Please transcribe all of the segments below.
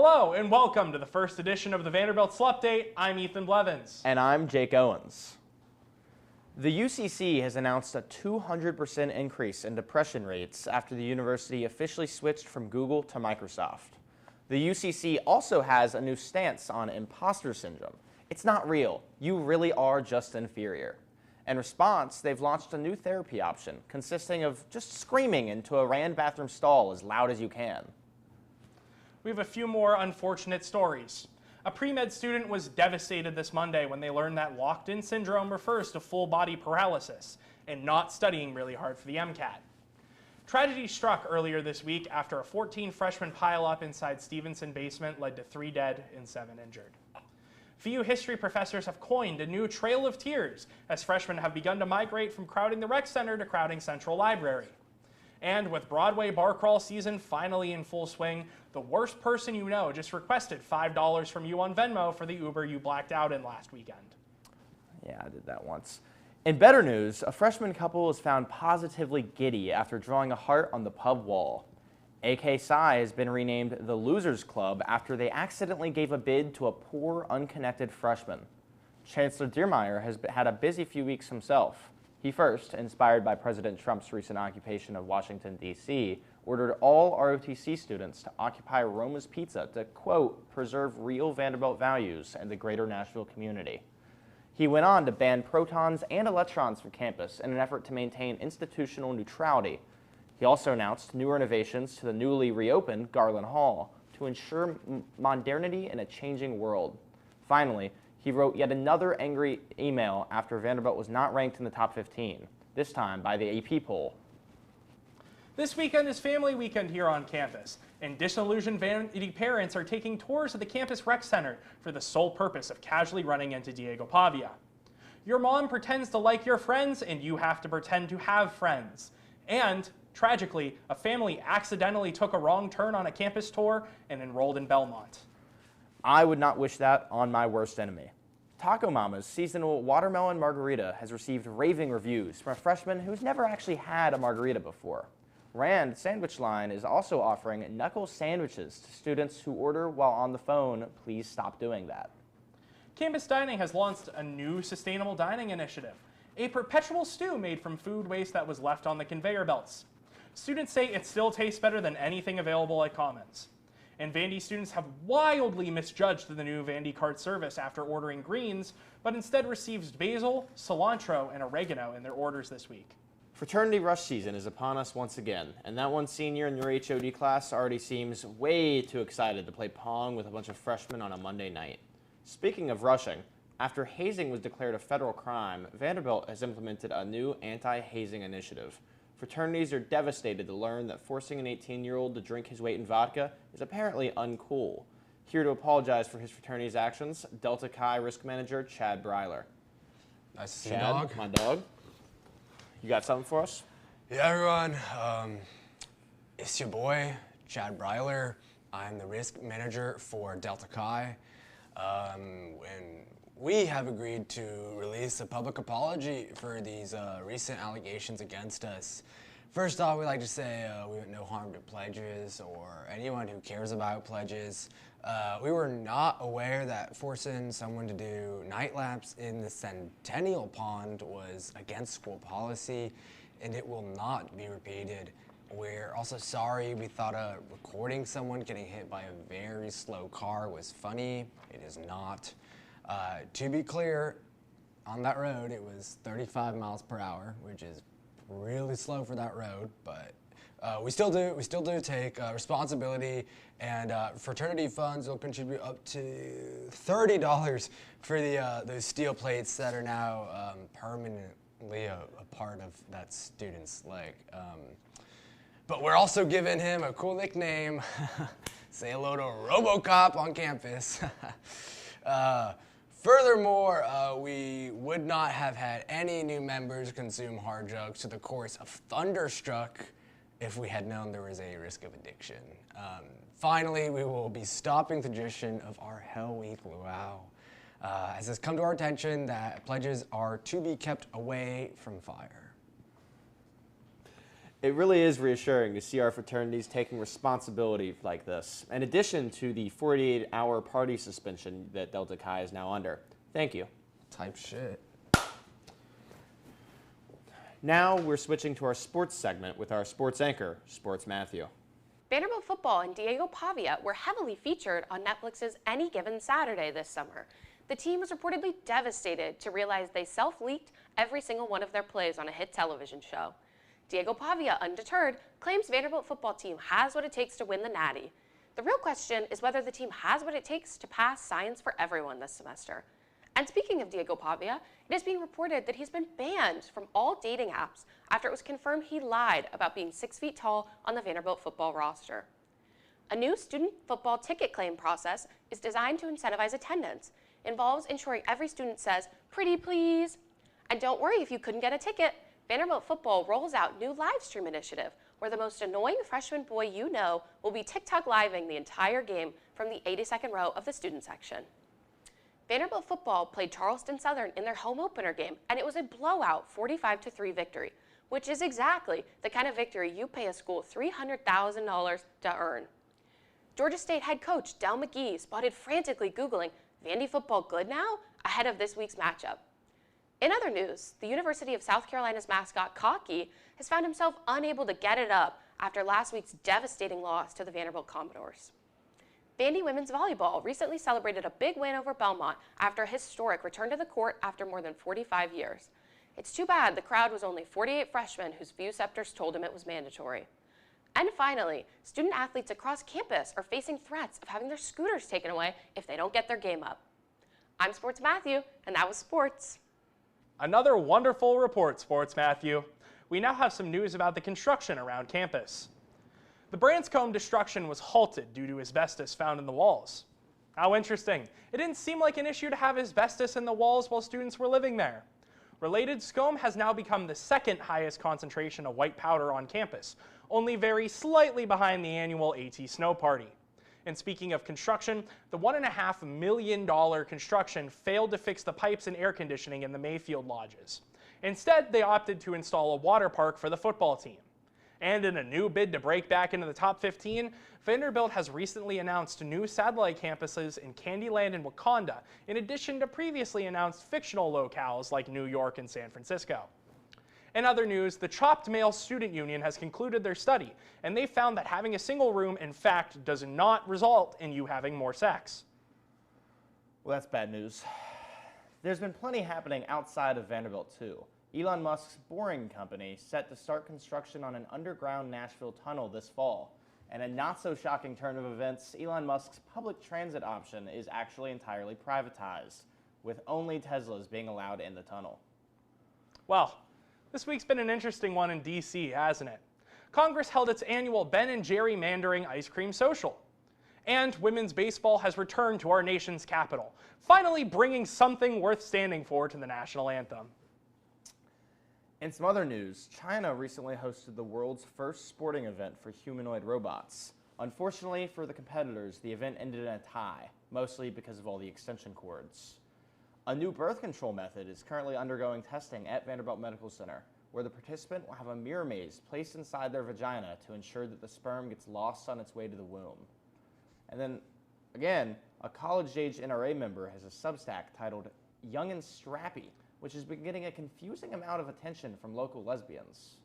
Hello and welcome to the first edition of the Vanderbilt Slupdate. I'm Ethan Blevins. And I'm Jake Owens. The UCC has announced a 200% increase in depression rates after the university officially switched from Google to Microsoft. The UCC also has a new stance on imposter syndrome. It's not real. You really are just inferior. In response, they've launched a new therapy option consisting of just screaming into a Rand bathroom stall as loud as you can. We have a few more unfortunate stories. A pre-med student was devastated this Monday when they learned that locked-in syndrome refers to full-body paralysis and not studying really hard for the MCAT. Tragedy struck earlier this week after a 14-freshman pileup inside Stevenson basement led to 3 dead and 7 injured. VU history professors have coined a new trail of tears as freshmen have begun to migrate from crowding the rec center to crowding Central Library. And with Broadway bar crawl season finally in full swing, the worst person you know just requested $5 from you on Venmo for the Uber you blacked out in last weekend. Yeah, I did that once. In better news, a freshman couple was found positively giddy after drawing a heart on the pub wall. AK Psi has been renamed the Losers Club after they accidentally gave a bid to a poor, unconnected freshman. Chancellor Diermeyer has had a busy few weeks himself. He first, inspired by President Trump's recent occupation of Washington, D.C., ordered all ROTC students to occupy Roma's Pizza to, quote, preserve real Vanderbilt values and the greater Nashville community. He went on to ban protons and electrons from campus in an effort to maintain institutional neutrality. He also announced new renovations to the newly reopened Garland Hall to ensure modernity in a changing world. Finally, he wrote yet another angry email after Vanderbilt was not ranked in the top 15, this time by the AP poll. This weekend is family weekend here on campus, and disillusioned Vandy parents are taking tours of the campus rec center for the sole purpose of casually running into Diego Pavia. Your mom pretends to like your friends, and you have to pretend to have friends. And, tragically, a family accidentally took a wrong turn on a campus tour and enrolled in Belmont. I would not wish that on my worst enemy. Taco Mama's seasonal watermelon margarita has received raving reviews from a freshman who's never actually had a margarita before. Rand Sandwich Line is also offering knuckle sandwiches to students who order while on the phone. Please stop doing that. Campus Dining has launched a new sustainable dining initiative, a perpetual stew made from food waste that was left on the conveyor belts. Students say it still tastes better than anything available at Commons. And Vandy students have wildly misjudged the new Vandy cart service after ordering greens, but instead received basil, cilantro, and oregano in their orders this week. Fraternity rush season is upon us once again, and that one senior in your HOD class already seems way too excited to play Pong with a bunch of freshmen on a Monday night. Speaking of rushing, after hazing was declared a federal crime, Vanderbilt has implemented a new anti-hazing initiative. Fraternities are devastated to learn that forcing an 18-year-old to drink his weight in vodka is apparently uncool. Here to apologize for his fraternity's actions, Delta Chi risk manager Chad Breiler. Nice to see you, Chad, dog. my dog. You got something for us? Yeah, everyone. It's your boy, Chad Breiler. I'm the risk manager for Delta Chi. And we have agreed to release a public apology for these recent allegations against us. First off, we'd like to say we want no harm to pledges or anyone who cares about pledges. We were not aware that forcing someone to do night laps in the Centennial Pond was against school policy, and it will not be repeated. We're also sorry we thought recording someone getting hit by a very slow car was funny. It is not. To be clear, on that road it was 35 miles per hour, which is really slow for that road, but we still do take responsibility, and fraternity funds will contribute up to $30 for those steel plates that are now permanently a part of that student's leg. But we're also giving him a cool nickname. Say hello to RoboCop on campus. Furthermore, we would not have had any new members consume hard drugs to the chorus of Thunderstruck if we had known there was a risk of addiction. Finally, we will be stopping the tradition of our Hell Week luau, as it's come to our attention that pledges are to be kept away from fire. It really is reassuring to see our fraternities taking responsibility like this, in addition to the 48-hour party suspension that Delta Chi is now under. Thank you. Type shit. Now we're switching to our sports segment with our sports anchor, Sports Matthew. Vanderbilt football and Diego Pavia were heavily featured on Netflix's Any Given Saturday this summer. The team was reportedly devastated to realize they self-leaked every single one of their plays on a hit television show. Diego Pavia, undeterred, claims Vanderbilt football team has what it takes to win the Natty. The real question is whether the team has what it takes to pass Science for Everyone this semester. And speaking of Diego Pavia, it is being reported that he's been banned from all dating apps after it was confirmed he lied about being 6 feet tall on the Vanderbilt football roster. A new student football ticket claim process is designed to incentivize attendance. It involves ensuring every student says, "Pretty please." And don't worry if you couldn't get a ticket. Vanderbilt football rolls out new live stream initiative where the most annoying freshman boy you know will be TikTok living the entire game from the 82nd row of the student section. Vanderbilt football played Charleston Southern in their home opener game, and it was a blowout 45-3 victory, which is exactly the kind of victory you pay a school $300,000 to earn. Georgia State head coach Del McGee spotted frantically Googling, "Vandy football good now?" ahead of this week's matchup. In other news, the University of South Carolina's mascot, Cocky, has found himself unable to get it up after last week's devastating loss to the Vanderbilt Commodores. Vandy women's volleyball recently celebrated a big win over Belmont after a historic return to the court after more than 45 years. It's too bad the crowd was only 48 freshmen whose viewceptors told them it was mandatory. And finally, student athletes across campus are facing threats of having their scooters taken away if they don't get their game up. I'm Sports Matthew, and that was sports. Another wonderful report, Sports Matthew. We now have some news about the construction around campus. The Branscombe destruction was halted due to asbestos found in the walls. How interesting. It didn't seem like an issue to have asbestos in the walls while students were living there. Related, Scombe has now become the second highest concentration of white powder on campus, only very slightly behind the annual AT Snow Party. And speaking of construction, the $1.5 million construction failed to fix the pipes and air conditioning in the Mayfield lodges. Instead, they opted to install a water park for the football team. And in a new bid to break back into the top 15, Vanderbilt has recently announced new satellite campuses in Candyland and Wakanda, in addition to previously announced fictional locales like New York and San Francisco. In other news, the Chopped Male Student Union has concluded their study, and they found that having a single room, in fact, does not result in you having more sex. Well, that's bad news. There's been plenty happening outside of Vanderbilt, too. Elon Musk's Boring Company set to start construction on an underground Nashville tunnel this fall. And a not-so-shocking turn of events, Elon Musk's public transit option is actually entirely privatized, with only Teslas being allowed in the tunnel. Well, this week's been an interesting one in D.C., hasn't it? Congress held its annual Ben & Jerry Mandering Ice Cream Social. And women's baseball has returned to our nation's capital, finally bringing something worth standing for to the national anthem. In some other news, China recently hosted the world's first sporting event for humanoid robots. Unfortunately for the competitors, the event ended in a tie, mostly because of all the extension cords. A new birth control method is currently undergoing testing at Vanderbilt Medical Center, where the participant will have a mirror maze placed inside their vagina to ensure that the sperm gets lost on its way to the womb. And then, again, a college-age NRA member has a Substack titled Young and Strappy, which has been getting a confusing amount of attention from local lesbians.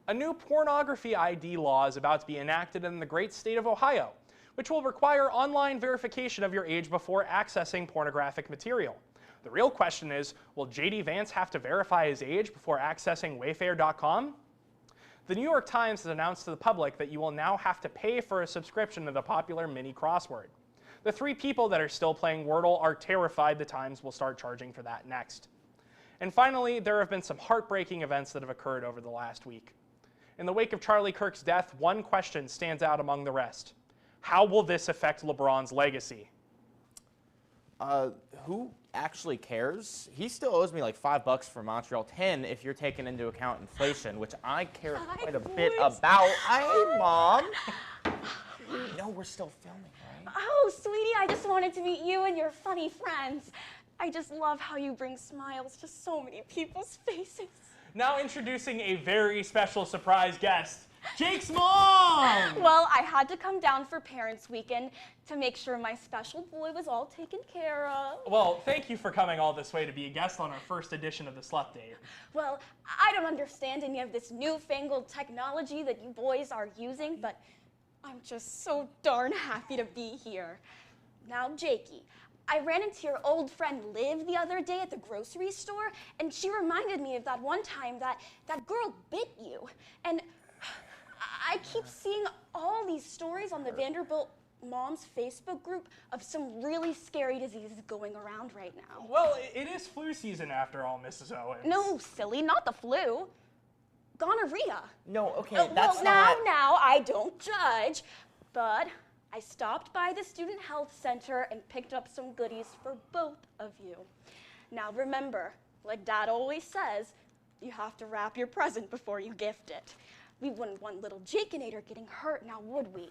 A new pornography ID law is about to be enacted in the great state of Ohio, which will require online verification of your age before accessing pornographic material. The real question is, will J.D. Vance have to verify his age before accessing Wayfair.com? The New York Times has announced to the public that you will now have to pay for a subscription to the popular mini crossword. The 3 people that are still playing Wordle are terrified the Times will start charging for that next. And finally, there have been some heartbreaking events that have occurred over the last week. In the wake of Charlie Kirk's death, one question stands out among the rest. How will this affect LeBron's legacy? Who actually cares? He still owes me like $5 for Montreal 10 if you're taking into account inflation, which I care quite a bit about. Hi, Mom. You know we're still filming, right? Oh, sweetie, I just wanted to meet you and your funny friends. I just love how you bring smiles to so many people's faces. Now introducing a very special surprise guest, Jake's mom! Well, I had to come down for Parents' Weekend to make sure my special boy was all taken care of. Well, thank you for coming all this way to be a guest on our first edition of the Slupdate. Well, I don't understand any of this newfangled technology that you boys are using, but I'm just so darn happy to be here. Now, Jakey, I ran into your old friend Liv the other day at the grocery store, and she reminded me of that one time that girl bit you. And I keep seeing all these stories on the Vanderbilt Moms Facebook group of some really scary diseases going around right now. Well, it is flu season after all, Mrs. Owens. No, silly, not the flu. Gonorrhea. No, okay, Well, that's now, I don't judge, but I stopped by the Student Health Center and picked up some goodies for both of you. Now remember, like Dad always says, you have to wrap your present before you gift it. We wouldn't want little Jakeinator getting hurt, now would we?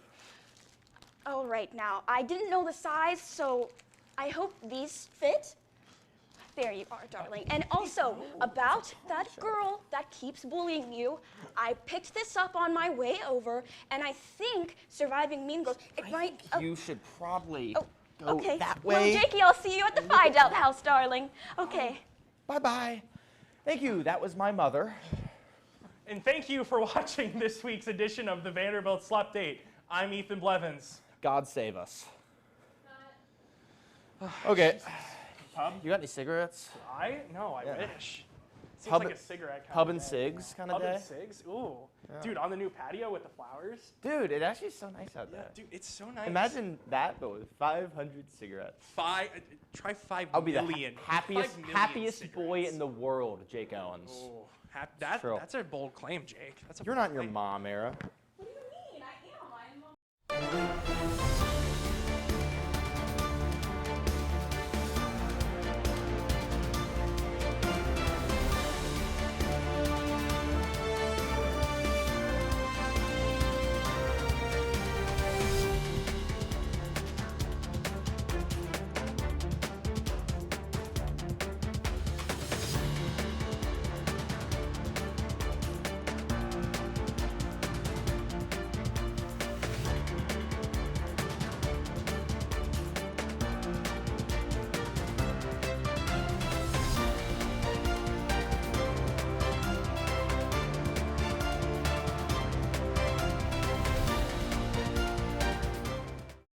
All right, now, I didn't know the size, so I hope these fit. There you are, darling. And also, about that girl that keeps bullying you, I picked this up on my way over, and I think surviving mean girls, it might... You should probably go okay. that way. Well, Jakey, I'll see you at the Fideout House, darling. Okay. Bye-bye. Thank you. That was my mother. And thank you for watching this week's edition of the Vanderbilt Slupdate. I'm Ethan Blevins. God save us. Okay. Pub? You got any cigarettes? No, I Yeah. wish. Seems Pub- like a cigarette kind Pub of and day. cigs kind of Pub day? and cigs? Ooh. Dude, on the new patio with the flowers? Dude, it actually is so nice out there. Dude, it's so nice. Imagine that, but with 500 cigarettes. Try 5 I'll be the million. happiest 5 million happiest boy cigarettes. in the world, Jake Owens. Ooh, True. that's a bold claim, Jake. That's a You're bold not in your claim. mom era. What do you mean? I am. I'm...